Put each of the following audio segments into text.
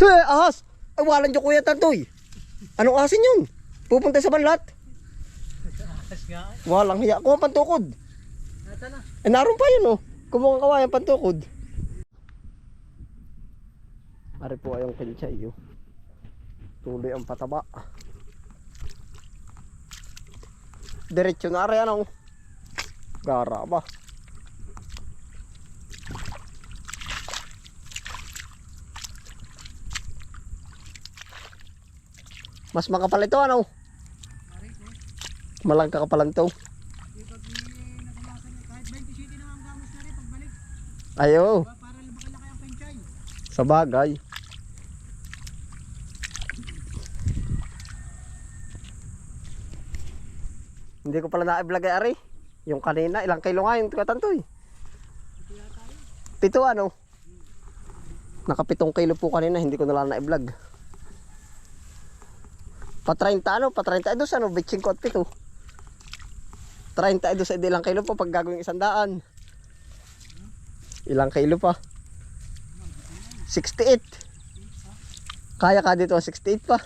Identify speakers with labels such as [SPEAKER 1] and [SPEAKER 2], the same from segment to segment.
[SPEAKER 1] Ahas! Ay, walang dyan kuya Tantoy. Anong asin yun? Pupunta sa banlat? Walang hiya. Kuha pantukod. Eh, naroon pa yun, oh. Kumuha kawayan pantukod. Ari po ayong kinchay, oh. Tuloy ang pataba. Diretso na ari, ano? Gara ba? Mas makapal ito, ano? Malang kakapalan to. Ayo. Sa bagay. Hindi ko pala na-vlog ay ari. Yung kanina, ilang kilo nga yung Tantoy? 7, ano? Naka 7 kilo po kanina, hindi ko na lang na-vlog. Pa 30 ano? Pa 32 ano? 25 at 7. 32 sa ilang kilo pa pag gagawin 100. Ilang kilo pa? 68. Kaya ka dito 68 pa.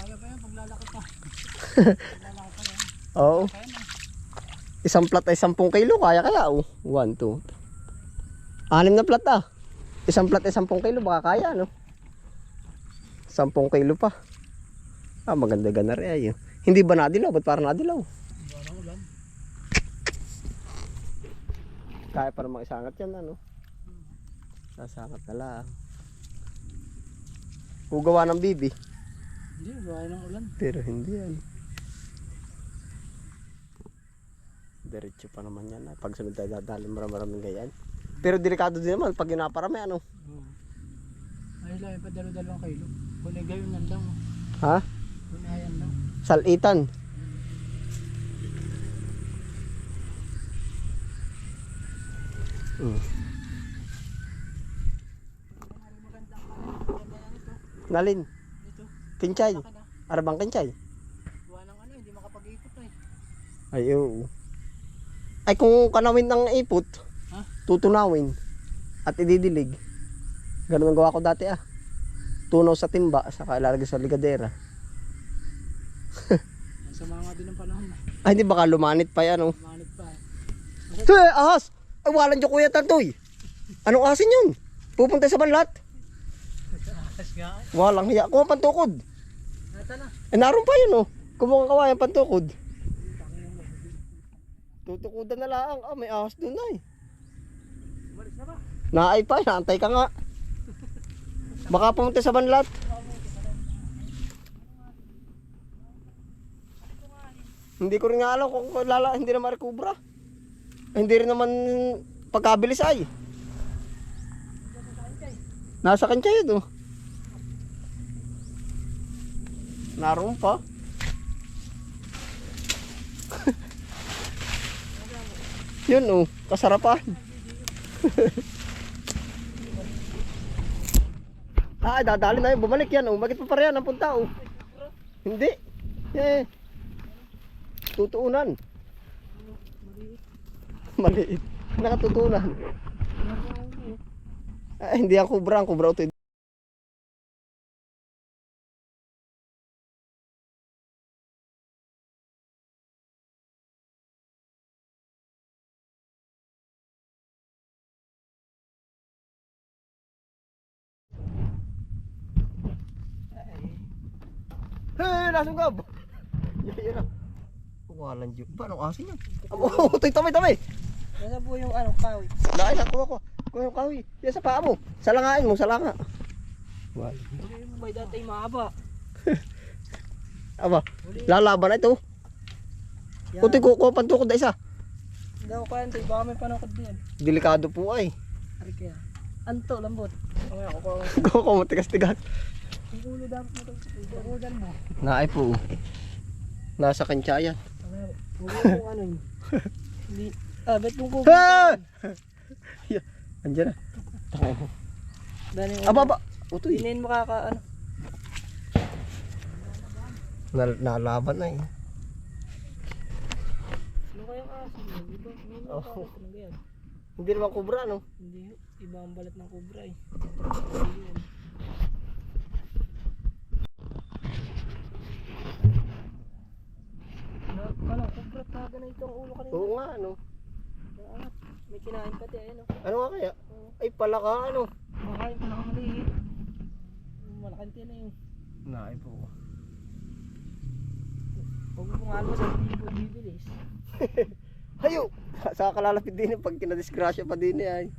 [SPEAKER 2] Kaya pa yan paglalaki pa.
[SPEAKER 1] Oo. Isang plat ay 10 kilo. Kaya oh. 1, 2. 6 na plat ah. Isang plat ay 10 kilo. Baka kaya no? 10 kilo pa. Ah, maganda ganar eh. Hindi ba nadilaw? Ba't parang nadilaw? Kaya pa namang isangat yan, ano? Sasangat na lang. Hugawa ng bibi.
[SPEAKER 2] Hindi, gawa ng ulan.
[SPEAKER 1] Pero hindi yan. Diretso pa naman yan. Pag sunod tayo dadalhin maraming ganyan. Pero delikado din naman pag ginaparami, ano?
[SPEAKER 2] Ay lang, ipadalo-dalawang kilo. Kung gayon nan lang.
[SPEAKER 1] Ha?
[SPEAKER 2] Kung ayan lang.
[SPEAKER 1] Salitan. Nalin?
[SPEAKER 2] Ito.
[SPEAKER 1] Kinchay. Arabang kinchay.
[SPEAKER 2] Gawa ng ano, hindi makapag-ikot eh.
[SPEAKER 1] Ay, oo. Ay, kung kanawin ng ipot,
[SPEAKER 2] ha?
[SPEAKER 1] Tutunawin at ididilig. Ganun ang gawa ko dati ah. Tunaw sa timba, saka ilalagay sa ligadera.
[SPEAKER 2] Sama nga din ang panahon.
[SPEAKER 1] Ay, hindi baka lumanit pa yan, oh.
[SPEAKER 2] Manit pa.
[SPEAKER 1] Ahas! Ay, walang dyan kuya Tantoy. Anong asin yun? Pupunta sa banlat?
[SPEAKER 2] Ahas nga eh.
[SPEAKER 1] Walang hiya. Kuha pantukod.
[SPEAKER 2] Nata na.
[SPEAKER 1] Eh, naroon pa yun, oh. Kumuha kawayan pantukod. Tutukudan na lang. Ah, may ahas doon na eh.
[SPEAKER 2] Umalis na ba?
[SPEAKER 1] Naay pa, naantay ka nga. Baka pumunta sa banlat. Hindi ko rin nga alam kung hindi na marekubra. Hindi rin naman pagkabilis ay. Nasa kanya yun, oh. Naroon pa. Yun, oh. Kasarapan. Ah, dadali na yun. Bumalik yan, oh. Bakit pa pa yan ang punta, oh. Hindi. Eh. Tutuunan. Maliit. Nakatutunan. Ah, hindi ang kubra. Ang kubra ito. Hey, nasugab. Yan na. Walang dyan. Paano asin yan? Oh, tabi.
[SPEAKER 2] Nasa po yung ano, kawi.
[SPEAKER 1] Naay, nakuha ko. Kuha yung kahoy. Yan sa paa mo. Salangain mo, salanga. Wala.
[SPEAKER 2] May dati mahaba.
[SPEAKER 1] Aba, lalaban na ito. Puti ko, kuha pantukod na isa.
[SPEAKER 2] Hindi ako kaya nito, baka may panukod din.
[SPEAKER 1] Delikado po ay.
[SPEAKER 2] Ari kaya. Anto, lambot. Okay, ako
[SPEAKER 1] Kuha ko, matigas-tigas.
[SPEAKER 2] ang ulo dapat mo ito. Ulan mo.
[SPEAKER 1] Naay po. Nasa kantsa yan.
[SPEAKER 2] Huwag mo kung ano yun. Hindi. Ah, bet mong kubo.
[SPEAKER 1] Ha! Andiyan na. Takay mo. Aba. Utoy.
[SPEAKER 2] Dinin mo kaka ano.
[SPEAKER 1] Nalaban na eh.
[SPEAKER 2] Ano kayang aso? Iba.
[SPEAKER 1] Oh.
[SPEAKER 2] Ano yan?
[SPEAKER 1] Hindi naman kubra, no?
[SPEAKER 2] Hindi. Iba ang balat ng kubra eh. Hindi yan. ito ang ulo kanina.
[SPEAKER 1] Oo nga, ano.
[SPEAKER 2] Naangat. May kinain pati, ayun oh.
[SPEAKER 1] Ano nga kaya? Ay, palaka, ano.
[SPEAKER 2] Makain pa na maliit. Malaking tiyan na yun.
[SPEAKER 1] Naay po.
[SPEAKER 2] Huwag mo nga almas, hindi po bibilis.
[SPEAKER 1] Hayo! Saka kalalapit din pag kinadisgrasya pa din ay.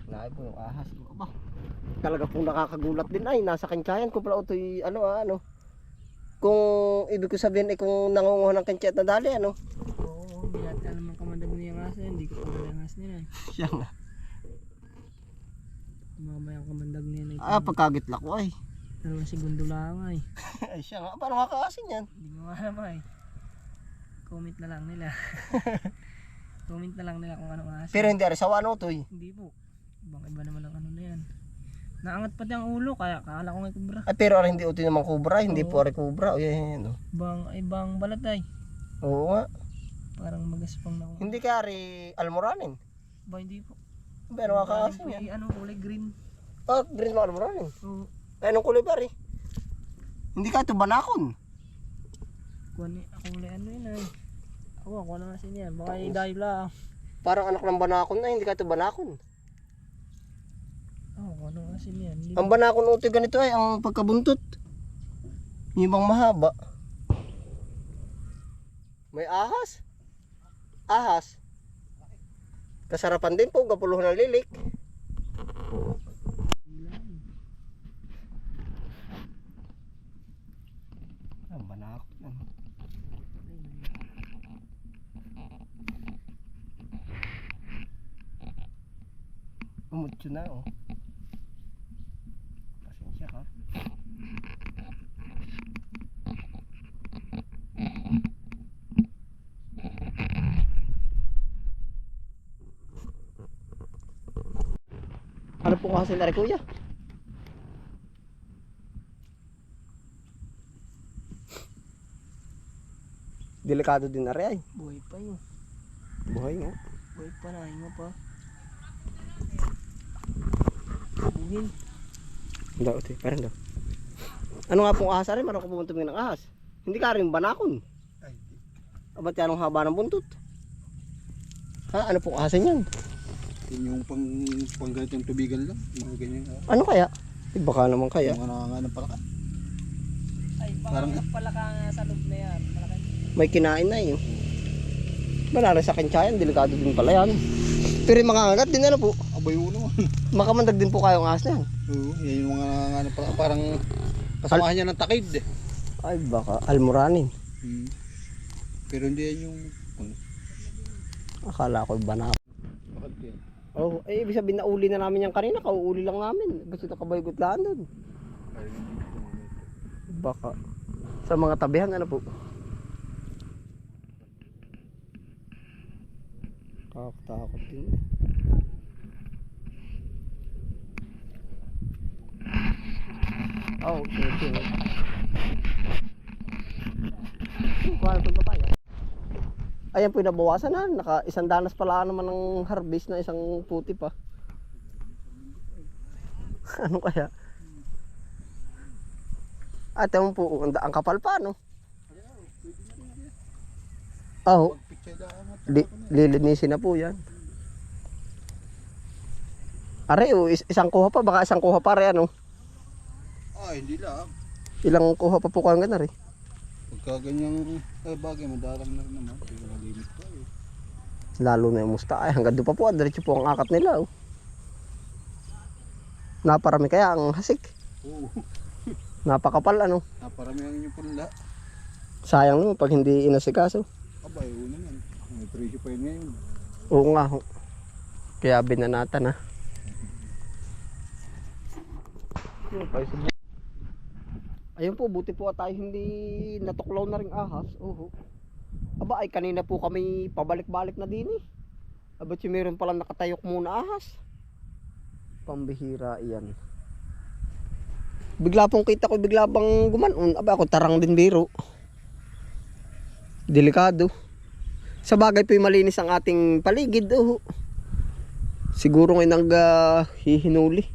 [SPEAKER 1] Naay po yung ahas. Aba, talaga pong nakakagulat din ay. Nasa kantsayan ko pala ito'y ano. Kung ibig ko sabihin ay kung nangunguha ng kantsayat na dali ano.
[SPEAKER 2] Oo, bilat ka naman kamandag niya ang asa, hindi ko pa nila ang asa nila.
[SPEAKER 1] Siya nga.
[SPEAKER 2] Mamayang kamandag niya na ito.
[SPEAKER 1] Ah, pagkagitla ko ay.
[SPEAKER 2] 2 segundo lang ay.
[SPEAKER 1] Ay siya nga. Paano makakaasin yan?
[SPEAKER 2] Hindi mo alam ay. Comment na lang nila. Comment na lang nila kung ano asa.
[SPEAKER 1] Pero hindi ari sawa ano to'y.
[SPEAKER 2] Hindi po. Ibang iba naman ang ano na yan. Naangat pati ang ulo kaya akala ko ngay kubra.
[SPEAKER 1] Ay pero ari hindi utoy naman kubra. Hindi
[SPEAKER 2] Oo.
[SPEAKER 1] po ari kubra. O yan. No?
[SPEAKER 2] Ibang balat ay.
[SPEAKER 1] Oo nga.
[SPEAKER 2] Parang magaspang na ako.
[SPEAKER 1] Hindi ka ari almoranin.
[SPEAKER 2] Ba hindi po.
[SPEAKER 1] Pero makakaasin
[SPEAKER 2] Galing po
[SPEAKER 1] yan.
[SPEAKER 2] ano, kulay green.
[SPEAKER 1] Oh, green mo almoranin.
[SPEAKER 2] Oo.
[SPEAKER 1] Ay, anong kulay ba rin? Hindi ka ito banakon.
[SPEAKER 2] Kulay ano yun ay. Ako na nga siya yan. Baka i-dive lang.
[SPEAKER 1] Parang anak ng banakon na, hindi ka ito banakon.
[SPEAKER 2] Ako na nga siya yan. Hindi
[SPEAKER 1] Ang banakon utoy ganito ay ang pagkabuntot. Yung bang mahaba. May ahas. Ahas. Kasarapan din po, gapuluhan ng lilik. Ang banakon. Umutyo na oh. Pasensya ka. Ano po kasi na rin kuya? Delikado din na rin ay.
[SPEAKER 2] buhay pa yun.
[SPEAKER 1] Buhay nga.
[SPEAKER 2] Buhay pa na. Hinga pa. Buhin.
[SPEAKER 1] Daw, ito, parang daw. Ano nga pong ahas rin? Marang ko pumunta ng ahas. Hindi ka rin banakon.
[SPEAKER 3] Ay,
[SPEAKER 1] Abat yan ang haba ng buntot. Ha? Ano pong ahasan yan?
[SPEAKER 3] yun yung pang ganitong tubigan lang. Mga ganyan.
[SPEAKER 1] Ano kaya? Eh, baka naman kaya.
[SPEAKER 3] Yung ano ng palaka.
[SPEAKER 2] Ay,
[SPEAKER 3] Parang-
[SPEAKER 2] palaka nga sa loob na yan. Palaka.
[SPEAKER 1] May kinain na yun. Malari sa kantsayan, delikado din pala yan. Pero yung mga angat din ano po.
[SPEAKER 3] Abay mo naman.
[SPEAKER 1] Makamandag din po kayong ahas na yan.
[SPEAKER 3] Oo, yan yung mga ano palaka. Parang kasamahan niya ng takid eh.
[SPEAKER 1] Ay baka almoranin.
[SPEAKER 3] Pero hindi yan yung...
[SPEAKER 1] Akala ko banakon.
[SPEAKER 3] Bakit yan?
[SPEAKER 1] Oh, eh ibig sabihin na uli na namin yan kanina, kauuli lang namin. Basta ito kabaygot lang doon.
[SPEAKER 3] Ay, hindi ko naman.
[SPEAKER 1] Baka sa mga tabihan ano po. Takot din. Oh, sige. Kuha pa tayo. Ayan po yung nabawasan na. Naka isang danas pala naman ng harvest na isang puti pa. Ano kaya? At ewan po, ang kapal pa no? Oh,
[SPEAKER 3] Picture lang.
[SPEAKER 1] lilinisin na po yan. Are, isang kuha pa, baka isang kuha pa rin ano?
[SPEAKER 3] Ah, hindi lang.
[SPEAKER 1] Ilang kuha pa po kang gana rin?
[SPEAKER 3] Pagka ganyang bagay, madalang na rin naman. Hindi na limit pa eh.
[SPEAKER 1] Lalo na yung musta. Ay, hanggang doon pa po, diretso po ang akat nila. Oh. Naparami kaya ang hasik.
[SPEAKER 3] Oo.
[SPEAKER 1] Napakapal ano.
[SPEAKER 3] Naparami ang inyong punla.
[SPEAKER 1] Sayang naman pag hindi inasikaso.
[SPEAKER 3] Abay, oo naman. May presyo pa yun ngayon.
[SPEAKER 1] Oo nga ho. Kaya binanatan ha. Ayun po, buti po tayo hindi natuklaw na ring ahas. Oho. Aba ay kanina po kami pabalik-balik na din eh. Aba si meron palang nakatayok muna ahas. Pambihira iyan. Bigla pong kita ko, bigla bang gumanon. Aba ako tarang din biro. Delikado. Sa bagay po malinis ang ating paligid. Oho. Siguro ngayon hihinuli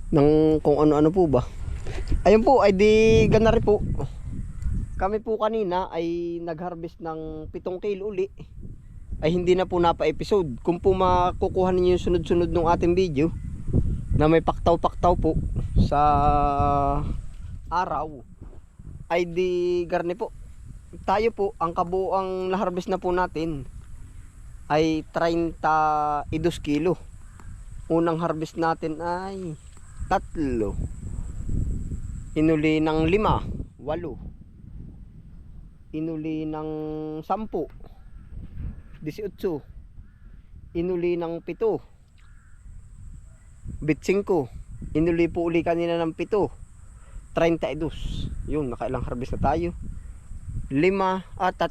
[SPEAKER 1] ng kung ano-ano po ba. Ayun po, ay di ganari po. Kami po kanina ay nag-harvest ng 7 kilo uli. Ay hindi na po napa-episode. Kung po makukuha ninyo yung sunod-sunod ng ating video na may paktaw-paktaw po sa araw, ay di garne po. Tayo po, ang kabuang na-harvest na po natin ay 32 kilo. Unang harvest natin ay 3. Inuli ng 5, 8. Inuli ng 10, 18. Inuli ng 7, 25. Inuli po uli kanina ng 7, 32. Yun, nakailang harvest na tayo. 3, 3, 5,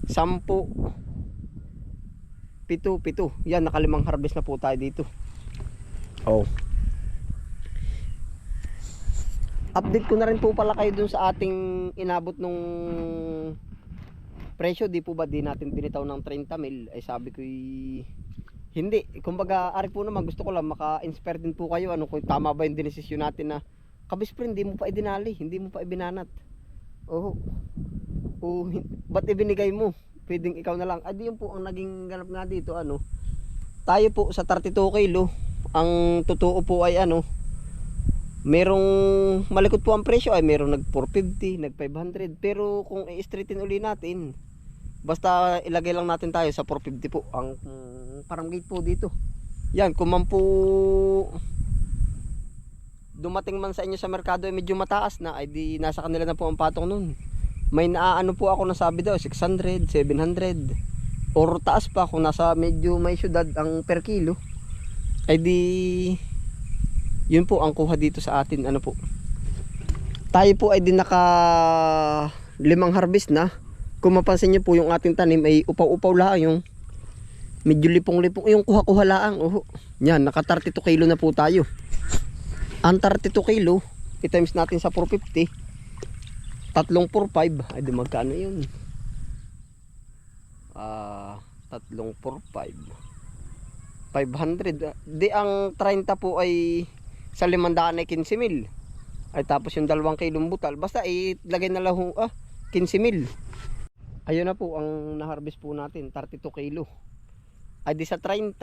[SPEAKER 1] 10, 7. Yan, nakalimang harvest na po tayo dito. Oh. Update ko na rin po pala kayo dun sa ating inabot nung presyo. Di po ba di natin binitaw ng 30 mil? Ay sabi ko hindi. Kumbaga ari po naman, gusto ko lang maka-inspire din po kayo. Ano, kung tama ba yung dinesisyon natin na kabispre hindi mo pa idinali, hindi mo pa ibinanat. Oh. Oh, ba't ibinigay mo? Pwedeng ikaw na lang. Ay di yun po ang naging ganap nga dito. Ano, tayo po sa 32 kilo, ang totoo po ay ano, merong malikot po ang presyo, ay merong nag 450, nag 500. Pero kung i-straighten uli natin, basta ilagay lang natin tayo sa 450 po ang parang gate po dito. Yan, kung man po dumating man sa inyo sa merkado ay medyo mataas na, ay di nasa kanila na po ang patong nun. May naaano po ako, nasabi daw 600, 700 or taas pa kung nasa medyo may syudad ang per kilo. Ay di yun po ang kuha dito sa atin. Ano po, tayo po ay din naka 5 harvest na. Kung mapansin nyo po yung ating tanim ay upaw-upaw lang, yung medyo lipong-lipong, yung kuha-kuha lang. Oh, yan, naka 32 kilo na po tayo. Ang 32 kilo i-times natin sa 450, 345, ay di magkano yun? 345, 500. Di ang 30 po ay sa 500 ay 15 mil. Ay tapos yung 2 kilong butal, basta ilagay na lang 15 mil. Ayun na po ang na-harvest po natin, 32 kilo. Ay di sa 30,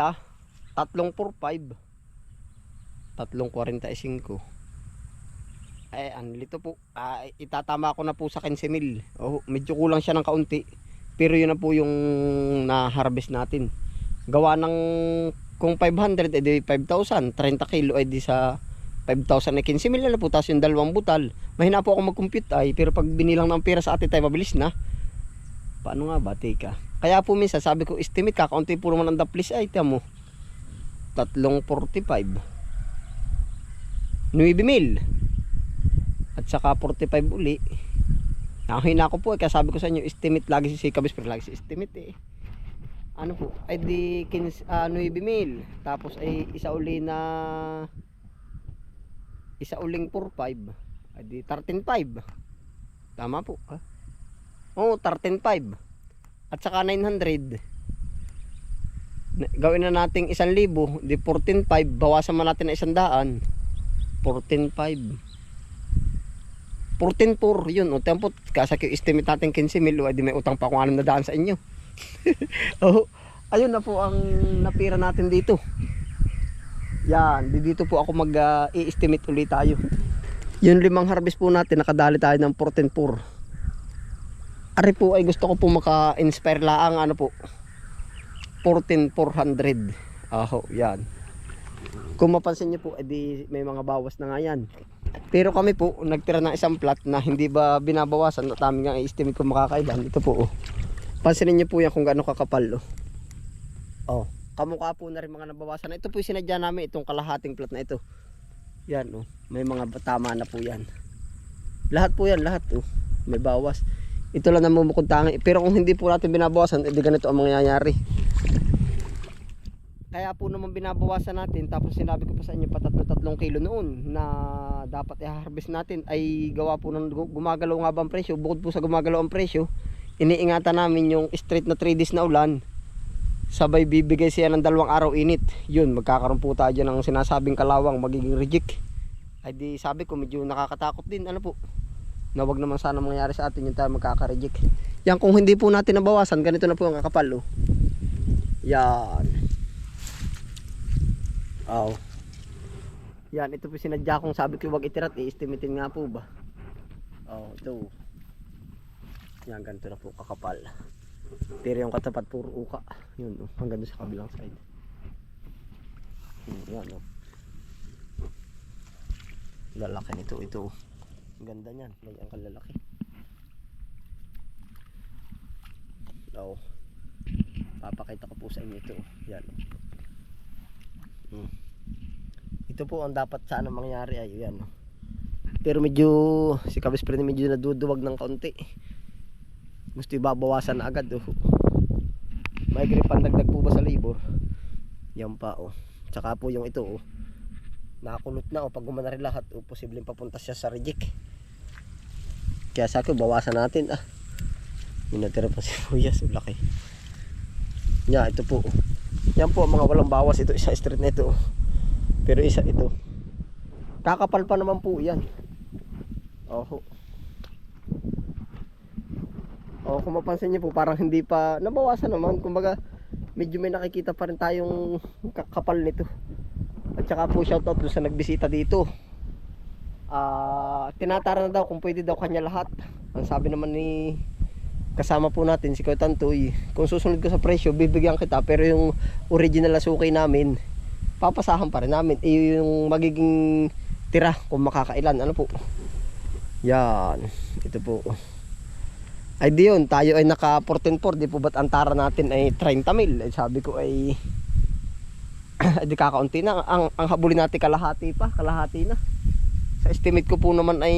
[SPEAKER 1] 345, 345. Ay anlito po. Itatama ko na po sa 15 mil. Oh, medyo kulang siya ng kaunti. Pero yun na po yung na-harvest natin. Gawa ng kung 500 ay di 5,000, 30 kilo ay di sa 5,000 ay 15 mil na po. Tapos yung 2 butal, mahina po ako mag-compute ay, pero pag binilang ng pera sa atin tayo mabilis na. Paano nga ba, teka? Kaya po minsan sabi ko estimate, kakaunti puro man ang daplis ay tamo 345, 9,000 at saka 45 uli. Nakahina ko po kaya sabi ko sa inyo estimate lagi si Kabis, pero lagi si estimate ano po ay di 9,000, tapos ay isa uling 45 ay di 13,500. Tama po oh, 13,500 at saka 900. Gawin na nating 1,000, di 14,500, bawasan man natin na 100, 14,500, 14,400. Yun, o tempo, kasi estimate natin 15,000, ay di may utang pa kung anong nadaan sa inyo. Oh, ayun na po ang napira natin dito. Yan, dito po ako mag-i-estimate ulit tayo. Yung 5 harvest po natin, nakadali tayo ng 14,400. Ari po ay gusto ko po maka-inspire laang ano po, 14,400. Yan. Kung mapansin nyo po, edi may mga bawas na nga yan. Pero kami po, nagtira ng isang plot na hindi ba binabawasan at aming nga i-estimate kung makakailan. Ito po pansinin nyo po yan kung gaano kakapal kamukha po na rin mga nabawasan. Ito po yung sinadya namin, itong kalahating plot na ito. Yan may mga tama na po yan. Lahat po yan, lahat may bawas. Ito lang namumukod tangi. Pero kung hindi po natin binabawasan, edi ganito ang mangyayari. Kaya po naman binabawasan natin. Tapos sinabi ko pa sa inyo pa 3 kilo noon na dapat i-harvest natin, ay gawa po ng gumagalaw nga ba ang presyo. Bukod po sa gumagalaw ang presyo, iniingatan namin yung straight na 3 days na ulan, sabay bibigay siya ng 2 araw init. Yun, magkakaroon po tayo ng sinasabing kalawang magiging reject. Ay di sabi ko medyo nakakatakot din. Ano po, Na wag naman sana mangyari sa atin yung tayo magkaka-reject. Yan, kung hindi po natin nabawasan, ganito na po ang kakapal, oh. Yan. Oh. Yan, ito po sinadya kong sabi ko wag itirat, i-estimatein nga po ba. Oh, ito. Yan, ganito na po kakapal. Pero yung katapat puro uka. Yun, oh, hanggang doon sa kabilang side. Yan, oh. Lalaki nito, ito. Ganda niyan, ganyan kalalaki. Oh. Papakita ko po sa inyo ito. Yan. Ito po ang dapat sana mangyari ay yan. Pero medyo si Kabispre medyo naduduwag ng kaunti. Gusto ibabawasan na agad, oh. May gripan dagdag po ba sa labor? Yan pa, oh. Tsaka po yung ito, oh. Nakakulot na, oh. Pag gumana rin lahat, oh, posibleng papunta siya sa reject. Kaya sa akin bawasan natin, ah. Yung natira pa si Buyas, oh, laki. Yan, ito po, oh. Yan po ang mga walang bawas, ito isa straight na ito, oh. Pero isa ito. Kakapal pa naman po yan. Oh. Oh, kung mapansin niyo po parang hindi pa nabawasan naman. Kumbaga medyo may nakikita pa rin tayong kapal nito. At saka po shoutout doon sa nagbisita dito. Tinatara na daw kung pwede daw kanya lahat. Ang sabi naman ni kasama po natin si Kuya Tantoy, kung susunod ko sa presyo bibigyan kita, pero yung original na suki namin papasahan pa rin namin. Yung magiging tira kung makakailan, ano po. Yan, ito po. Ay di yun, tayo ay naka 14.4, di po ba't ang tara natin ay 30 mil? Sabi ko ay di kakaunti na. Ang habulin natin kalahati na. Sa estimate ko po naman ay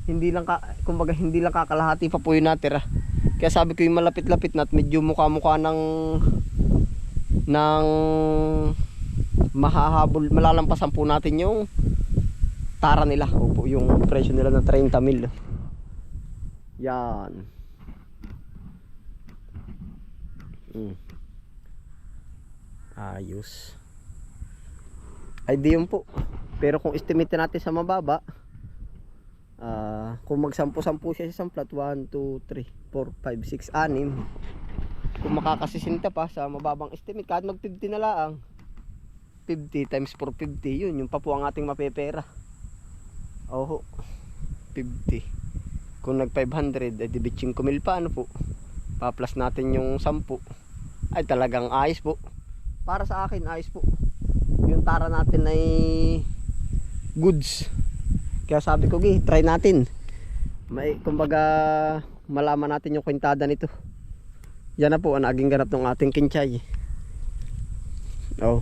[SPEAKER 1] hindi lang kumbaga hindi lang kakalahati pa po yung natira. Kaya sabi ko yung malapit-lapit na at medyo mukha-mukha ng mahahabol, malalampasan po natin yung tara nila, o yung presyo nila na 30 mil. Yan. Ayos. Ay di yun po. Pero kung estimate natin sa mababa, kung magsampu-sampu siya sa isang plat, 1, 2, 3, 4, 5, 6, 6, kung makakasisinta pa sa mababang estimate, kahit mag 50 na lang, 50 times 450, yun pa po ang ating mapepera. Oh, 50. Kung nag 500, di 5 mil pa, ano po, pa-plus natin yung 10, ay talagang ayos po. Para sa akin ayos po. Yung tara natin ay goods. Kaya sabi ko, try natin. Kumbaga malaman natin yung kwintada nito. Yan na po ang naging ganap ng ating kinchay. Oh.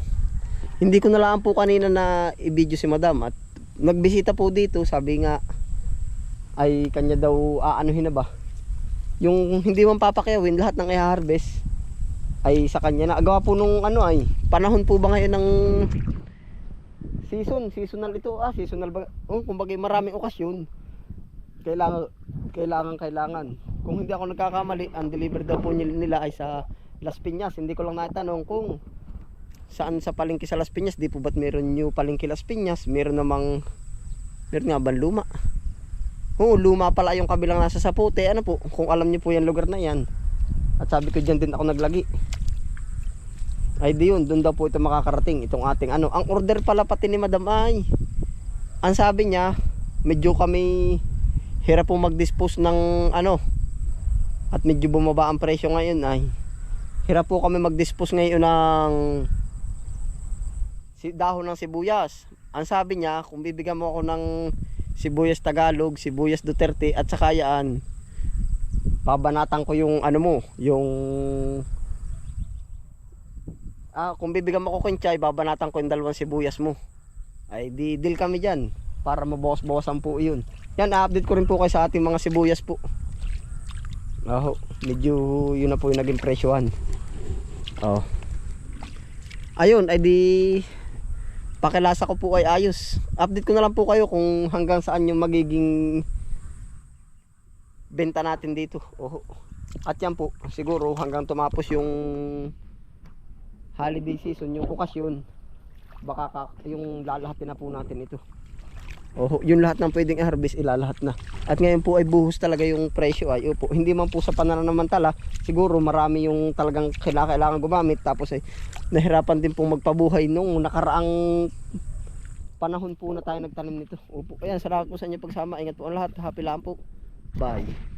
[SPEAKER 1] Hindi ko na lang po kanina na i-video si Madam at nagbisita po dito, sabi nga ay kanya daw aanuhin na ba. Yung hindi man papakyawin, lahat ng i-harvest ay sa kanya na. Agawa po nung ay panahon po ba ngayon ng seasonal ito, seasonal ba? Kumbaga maraming okasyon. Kailangan. Kung hindi ako nagkakamali, ang deliver daw po nila ay sa Las Piñas. Hindi ko lang natanong kung saan sa palengke sa Las Piñas. Di po ba't meron new palengke Las Piñas? Meron nga ba luma? Luma pala yung kabilang nasa Sapote. Ano po, kung alam niyo po yan lugar na yan. At sabi ko dyan din ako naglagi. Ay di yun, doon daw po ito makakarating. Itong ating Ang order pala pati ni Madam ay, ang sabi niya, medyo kami hirap po mag-dispose ng at medyo bumaba ang presyo ngayon ay hirap po kami mag-dispose ngayon ng dahon ng sibuyas. Ang sabi niya, kung bibigyan mo ako ng sibuyas Tagalog, sibuyas Duterte at saka yan, babanatan ko yung kung bibigyan mo ako kinchay, babanatan ko yung 2 sibuyas mo. Ay di deal kami dyan para mabawas-bawasan po yun. Yan, update ko rin po kayo sa ating mga sibuyas po. Medyo yun na po yung naging presyohan. Ayun, ay di pakilasa ko po ay ayos. Update ko na lang po kayo kung hanggang saan yung magiging benta natin dito. At yan po, siguro hanggang tumapos yung holiday season, yung okasyon, baka yung lalahatin na po natin ito. Oh, yung lahat ng pwedeng i-harvest ilalahat na. At ngayon po ay buhos talaga yung presyo ay upo. Hindi man po sa pananamantala, siguro marami yung talagang kailangan gumamit tapos ay nahirapan din pong magpabuhay nung nakaraang panahon po na tayo nagtanim nito. Opo. Ayan, salamat po sa inyo pagsama. Ingat po ang lahat. Happy lang po. Bye.